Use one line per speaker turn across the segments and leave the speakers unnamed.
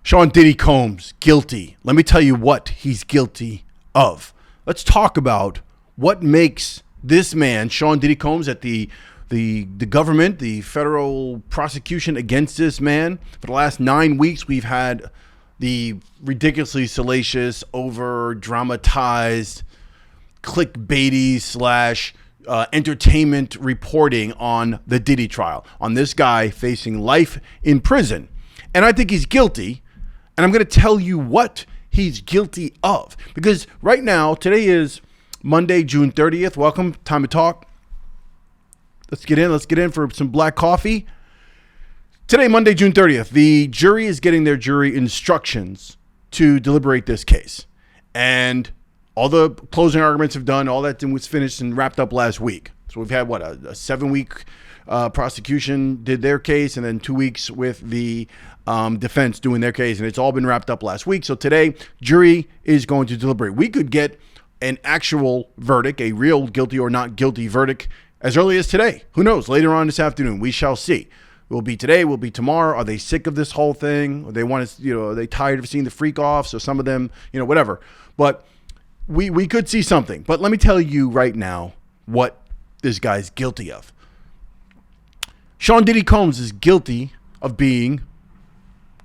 Sean Diddy Combs, guilty. Let me tell you what he's guilty of. Let's talk about what makes this man, Sean Diddy Combs, at the government, the federal prosecution against this man. For the last 9 weeks, we've had the ridiculously salacious, over-dramatized, clickbaity / entertainment reporting on the Diddy trial, on this guy facing life in prison. And I think he's guilty. And I'm going to tell you what he's guilty of. Because right now, today is Monday, June 30th. Welcome. Time to talk. Let's get in. Let's get in for some black coffee. Today, Monday, June 30th, the jury is getting their jury instructions to deliberate this case. And all the closing arguments have done. All that was finished and wrapped up last week. So we've had, a 7-week prosecution did their case, and then 2 weeks with the defense doing their case, and it's all been wrapped up last week. So today, jury is going to deliberate. We could get an actual verdict, a real guilty or not guilty verdict, as early as today. Who knows? Later on this afternoon, we shall see. Will be today, will be tomorrow. Are they sick of this whole thing? Or they want to, are they tired of seeing the freak offs? So some of them, whatever. But we could see something. But let me tell you right now what this guy's guilty of. Sean Diddy Combs is guilty of being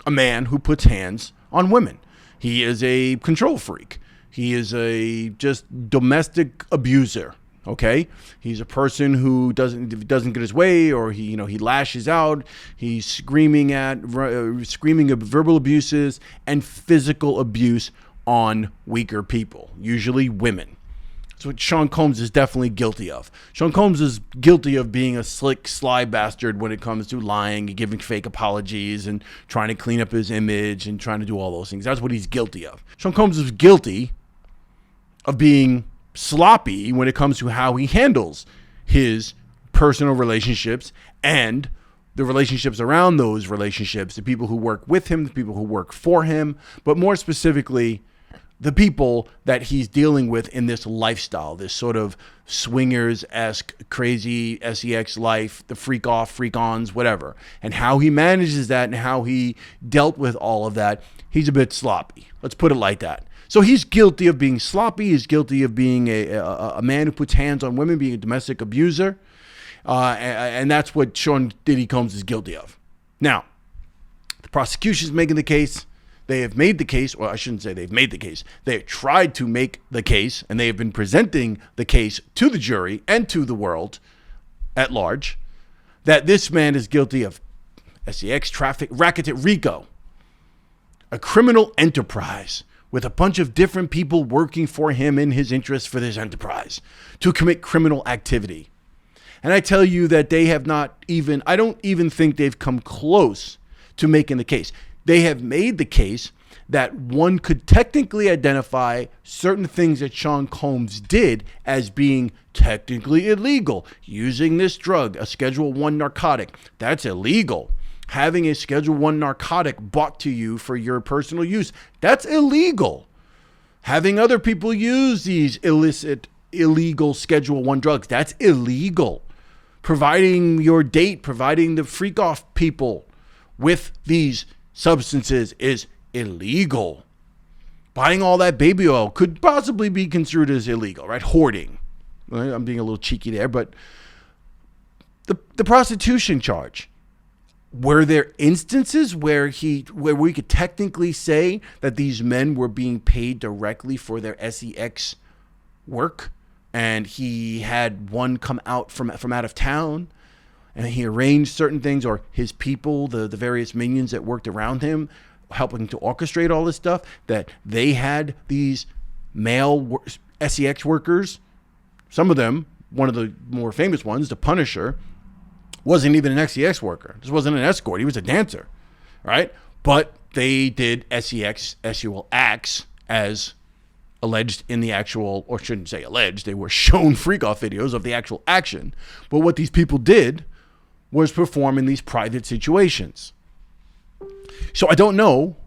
a man who puts hands on women. He is a control freak. He is a just domestic abuser. Okay, he's a person who doesn't get his way, or he lashes out. He's screaming verbal abuses and physical abuse on weaker people, usually women. That's what Sean Combs is definitely guilty of. Sean Combs is guilty of being a slick, sly bastard when it comes to lying and giving fake apologies and trying to clean up his image and trying to do all those things. That's what he's guilty of. Sean Combs is guilty of being sloppy when it comes to how he handles his personal relationships and the relationships around those relationships, the people who work with him, the people who work for him, but more specifically, the people that he's dealing with in this lifestyle, this sort of swingers-esque, crazy sex life, the freak off, freak ons, whatever, and how he manages that and how he dealt with all of that. He's a bit sloppy. Let's put it like that. So he's guilty of being sloppy. He's guilty of being a man who puts hands on women, being a domestic abuser. And that's what Sean Diddy Combs is guilty of. Now, the prosecution's making the case. They have made the case, or I shouldn't say they've made the case. They have tried to make the case, and they have been presenting the case to the jury and to the world at large, that this man is guilty of sex traffic, racket RICO, a criminal enterprise with a bunch of different people working for him in his interest for this enterprise to commit criminal activity. And I tell you that they have not even, I don't even think they've come close to making the case. They have made the case that one could technically identify certain things that Sean Combs did as being technically illegal. Using this drug, a Schedule I narcotic, that's illegal. Having a Schedule I narcotic bought to you for your personal use, that's illegal. Having other people use these illegal Schedule I drugs, that's illegal. Providing your date, providing the freak off people with these substances is illegal. Buying all that baby oil could possibly be construed as illegal, right? Hoarding. Right? I'm being a little cheeky there, but the prostitution charge. Were there instances where we could technically say that these men were being paid directly for their sex work, and he had one come out from out of town, and he arranged certain things, or his people, the various minions that worked around him, helping to orchestrate all this stuff, that they had these male sex workers? Some of them, one of the more famous ones, the Punisher, wasn't even an sex worker. This wasn't an escort. He was a dancer, right? But they did sex, sexual acts as alleged in the actual, or shouldn't say alleged, they were shown freak-off videos of the actual action. But what these people did was perform in these private situations. So I don't know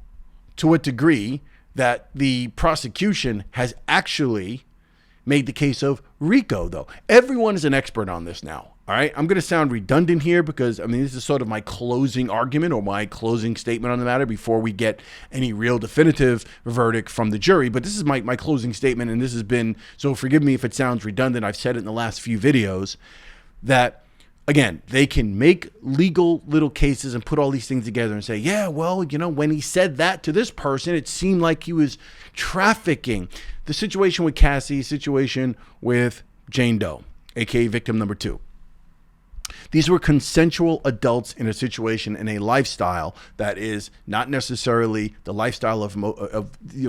to what degree that the prosecution has actually made the case of RICO, though. Everyone is an expert on this now. All right, I'm going to sound redundant here because, I mean, this is sort of my closing argument or my closing statement on the matter before we get any real definitive verdict from the jury. But this is my closing statement, and this has been, so forgive me if it sounds redundant. I've said it in the last few videos that, again, they can make legal little cases and put all these things together and say, yeah, well, you know, when he said that to this person, it seemed like he was trafficking. The situation with Cassie, situation with Jane Doe, aka victim number 2. These were consensual adults in a situation, in a lifestyle that is not necessarily the lifestyle of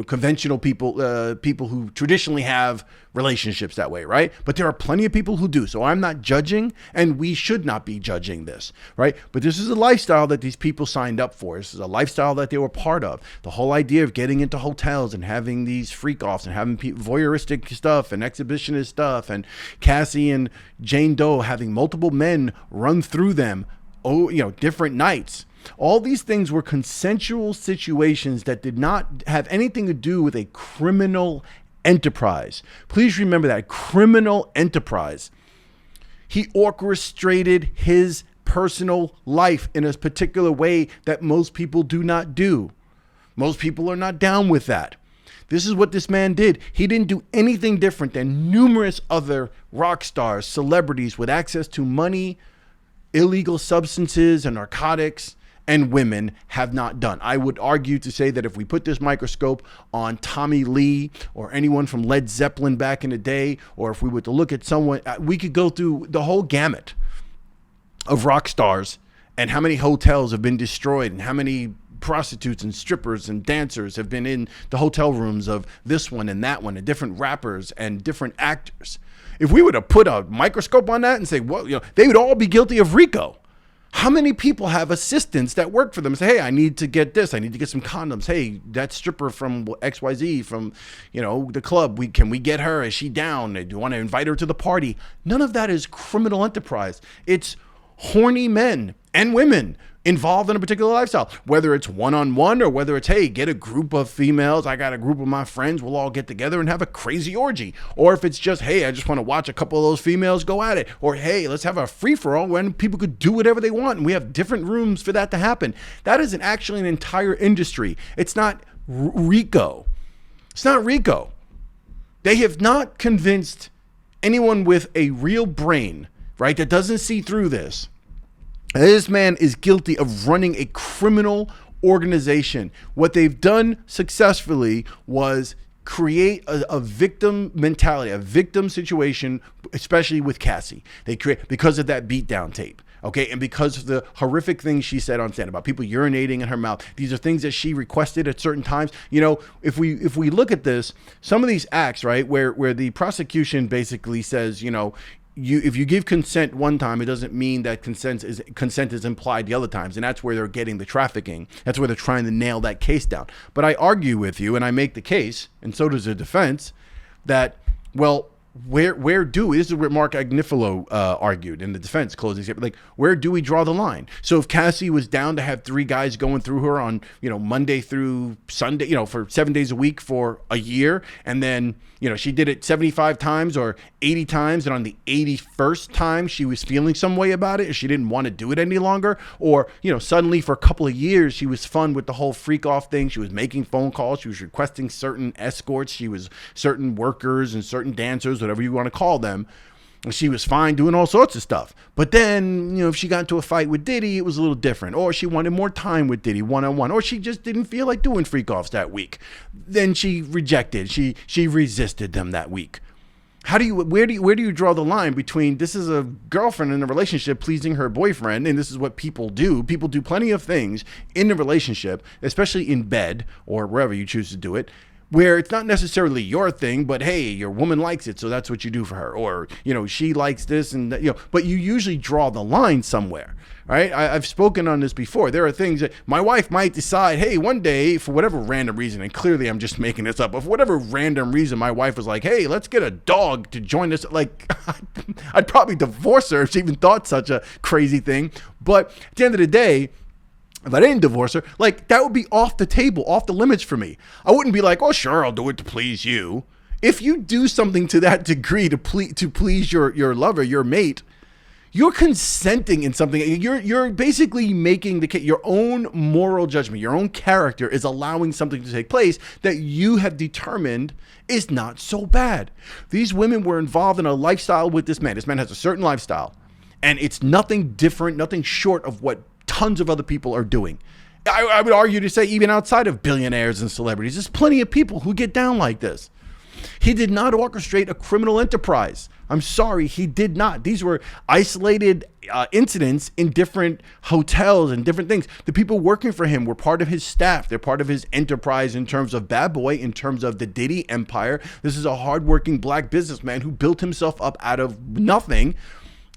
conventional people, people who traditionally have relationships that way, right? But there are plenty of people who do. So I'm not judging, and we should not be judging this, right? But this is a lifestyle that these people signed up for. This is a lifestyle that they were part of. The whole idea of getting into hotels and having these freak offs and having voyeuristic stuff and exhibitionist stuff, and Cassie and Jane Doe having multiple men run through them, different nights. All these things were consensual situations that did not have anything to do with a criminal enterprise. Please remember that, criminal enterprise. He orchestrated his personal life in a particular way that most people do not do. Most people are not down with that. This is what this man did. He didn't do anything different than numerous other rock stars, celebrities with access to money, illegal substances and narcotics, and women have not done. I would argue to say that if we put this microscope on Tommy Lee or anyone from Led Zeppelin back in the day, or if we were to look at someone, we could go through the whole gamut of rock stars and how many hotels have been destroyed and how many prostitutes and strippers and dancers have been in the hotel rooms of this one and that one, and different rappers and different actors. If we were to put a microscope on that and say, well, they would all be guilty of RICO. How many people have assistants that work for them and say, hey, I need to get this. I need to get some condoms. Hey, that stripper from XYZ from, the club, can we get her? Is she down? Do you want to invite her to the party? None of that is criminal enterprise. It's horny men and women involved in a particular lifestyle, whether it's one-on-one or whether it's, hey, get a group of females. I got a group of my friends. We'll all get together and have a crazy orgy. Or if it's just, hey, I just want to watch a couple of those females go at it. Or, hey, let's have a free-for-all when people could do whatever they want. And we have different rooms for that to happen. That is actually an entire industry. It's not RICO. It's not RICO. They have not convinced anyone with a real brain, right, that doesn't see through this. This man is guilty of running a criminal organization. What they've done successfully was create a victim mentality, a victim situation, especially with Cassie. They create because of that beatdown tape. Okay, and because of the horrific things she said on stand about people urinating in her mouth. These are things that she requested at certain times. If we look at this, some of these acts, right, where the prosecution basically says, if you give consent one time, it doesn't mean that consent is implied the other times. And that's where they're getting the trafficking. That's where they're trying to nail that case down. But I argue with you, and I make the case, and so does the defense, that, well, this is where Mark Agnifilo argued in the defense closing statement, like, where do we draw the line? So if Cassie was down to have 3 guys going through her on, Monday through Sunday, for 7 days a week for a year, and then, she did it 75 times or 80 times, and on the 81st time she was feeling some way about it, or she didn't want to do it any longer, or, suddenly for a couple of years she was fun with the whole freak off thing. She was making phone calls, she was requesting certain escorts, she was certain workers and certain dancers, whatever you want to call them. She was fine doing all sorts of stuff. But then, if she got into a fight with Diddy, it was a little different. Or she wanted more time with Diddy one-on-one. Or she just didn't feel like doing freak-offs that week. Then she rejected. She resisted them that week. Where do you draw the line between this is a girlfriend in a relationship pleasing her boyfriend, and this is what people do. People do plenty of things in the relationship, especially in bed or wherever you choose to do it, where it's not necessarily your thing, but hey, your woman likes it, so that's what you do for her. Or, she likes this and that, but you usually draw the line somewhere, right? I've spoken on this before. There are things that my wife might decide, hey, one day, for whatever random reason, and clearly I'm just making this up, but for whatever random reason, my wife was like, hey, let's get a dog to join us. Like, I'd probably divorce her if she even thought such a crazy thing. But at the end of the day, if I didn't divorce her, like, that would be off the table, off the limits for me. I wouldn't be like, oh, sure, I'll do it to please you. If you do something to that degree to please your lover, your mate, You're consenting in something. You're basically making your own moral judgment. Your own character is allowing something to take place that you have determined is not so bad. These women were involved in a lifestyle with this man. This man has a certain lifestyle, and it's nothing different, nothing short of what tons of other people are doing. I would argue to say even outside of billionaires and celebrities, there's plenty of people who get down like this. He did not orchestrate a criminal enterprise. I'm sorry, he did not. These were isolated incidents in different hotels and different things. The people working for him were part of his staff. They're part of his enterprise in terms of Bad Boy, in terms of the Diddy empire. This is a hardworking black businessman who built himself up out of nothing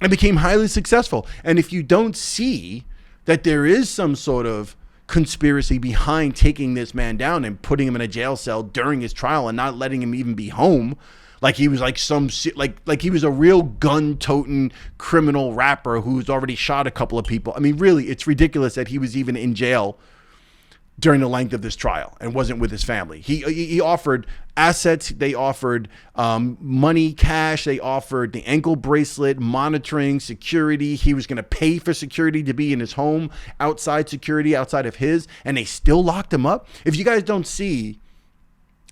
and became highly successful. And if you don't see that there is some sort of conspiracy behind taking this man down and putting him in a jail cell during his trial and not letting him even be home, like he was like like he was a real gun-toting criminal rapper who's already shot a couple of people. I mean, really, it's ridiculous that he was even in jail during the length of this trial and wasn't with his family. He offered assets. They offered money, cash. They offered the ankle bracelet, monitoring, security. He was going to pay for security to be in his home, outside security, outside of his, and they still locked him up. If you guys don't see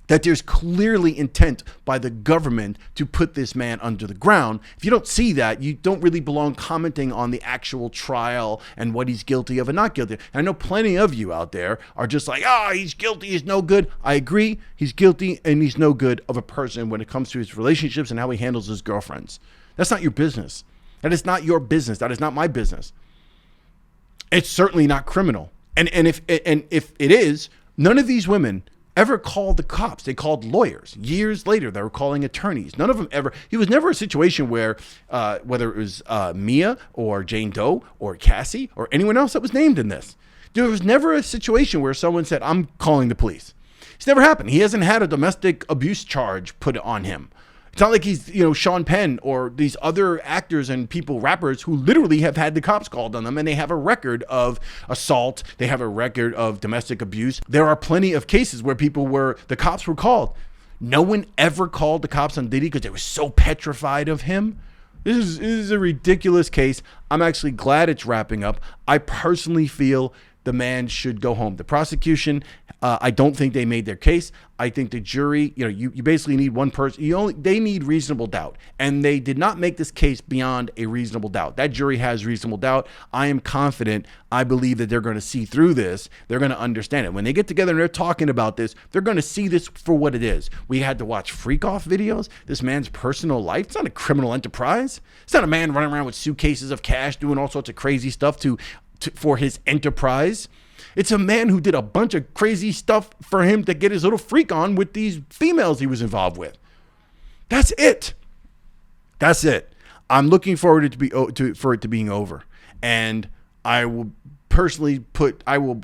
that there's clearly intent by the government to put this man under the ground, if you don't see that, you don't really belong commenting on the actual trial and what he's guilty of and not guilty. And I know plenty of you out there are just like, he's guilty, he's no good. I agree, he's guilty and he's no good of a person when it comes to his relationships and how he handles his girlfriends. That's not your business. That is not your business. That is not my business. It's certainly not criminal. And if it is, none of these women ever called the cops. They called lawyers. Years later, they were calling attorneys. None of them ever. It was never a situation where, whether it was Mia or Jane Doe or Cassie or anyone else that was named in this, there was never a situation where someone said, I'm calling the police. It's never happened. He hasn't had a domestic abuse charge put on him. It's not like he's, Sean Penn or these other actors and people, rappers who literally have had the cops called on them and they have a record of assault. They have a record of domestic abuse. There are plenty of cases where the cops were called. No one ever called the cops on Diddy because they were so petrified of him. This is a ridiculous case. I'm actually glad it's wrapping up. I personally feel the man should go home. The prosecution, I don't think they made their case. I think the jury, you basically need one person. They need reasonable doubt. And they did not make this case beyond a reasonable doubt. That jury has reasonable doubt. I am confident. I believe that they're going to see through this. They're going to understand it. When they get together and they're talking about this, they're going to see this for what it is. We had to watch freak off videos. This man's personal life. It's not a criminal enterprise. It's not a man running around with suitcases of cash doing all sorts of crazy stuff for his enterprise. It's a man who did a bunch of crazy stuff for him to get his little freak on with these females he was involved with. That's it. That's it. I'm looking forward for it to being over. And I will personally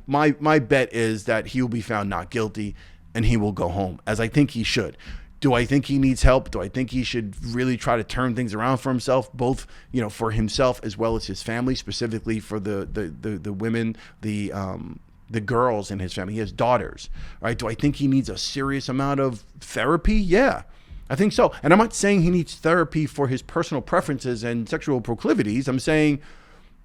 my bet is that he will be found not guilty and he will go home, as I think he should. Do I think he needs help? Do I think he should really try to turn things around for himself, both, for himself as well as his family, specifically for the women, the girls in his family? He has daughters, right? Do I think he needs a serious amount of therapy? Yeah, I think so. And I'm not saying he needs therapy for his personal preferences and sexual proclivities. I'm saying,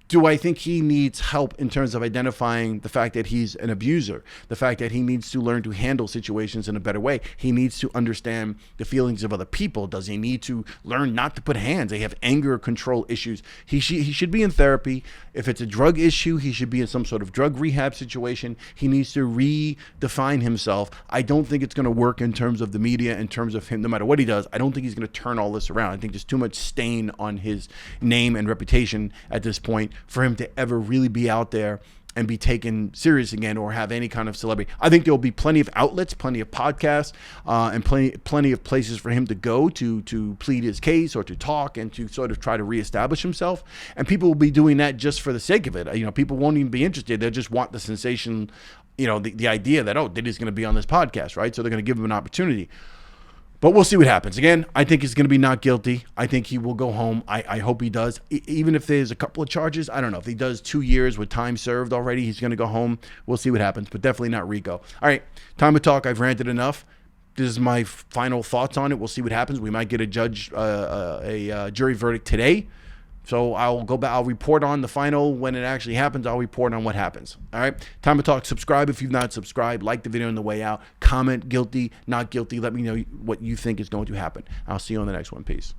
do I think he needs help in terms of identifying the fact that he's an abuser, the fact that he needs to learn to handle situations in a better way? He needs to understand the feelings of other people. Does he need to learn not to put hands? They have anger control issues. He should be in therapy. If it's a drug issue, he should be in some sort of drug rehab situation. He needs to redefine himself. I don't think it's going to work in terms of the media, in terms of him, no matter what he does. I don't think he's going to turn all this around. I think there's too much stain on his name and reputation at this point for him to ever really be out there and be taken serious again or have any kind of celebrity. I think there will be plenty of outlets, plenty of podcasts, and plenty of places for him to go to plead his case or to talk and to sort of try to reestablish himself. And people will be doing that just for the sake of it. People won't even be interested. They'll just want the sensation, the idea that, Diddy's going to be on this podcast, right? So they're going to give him an opportunity. But we'll see what happens. Again, I think he's going to be not guilty. I think he will go home. I hope he does. Even if there's a couple of charges, I don't know. If he does 2 years with time served already, he's going to go home. We'll see what happens, but definitely not Rico. All right, time to talk. I've ranted enough. This is my final thoughts on it. We'll see what happens. We might get a jury verdict today. So I'll go back. I'll report on the final when it actually happens. I'll report on what happens. All right. Time to talk. Subscribe if you've not subscribed. Like the video on the way out. Comment guilty, not guilty. Let me know what you think is going to happen. I'll see you on the next one. Peace.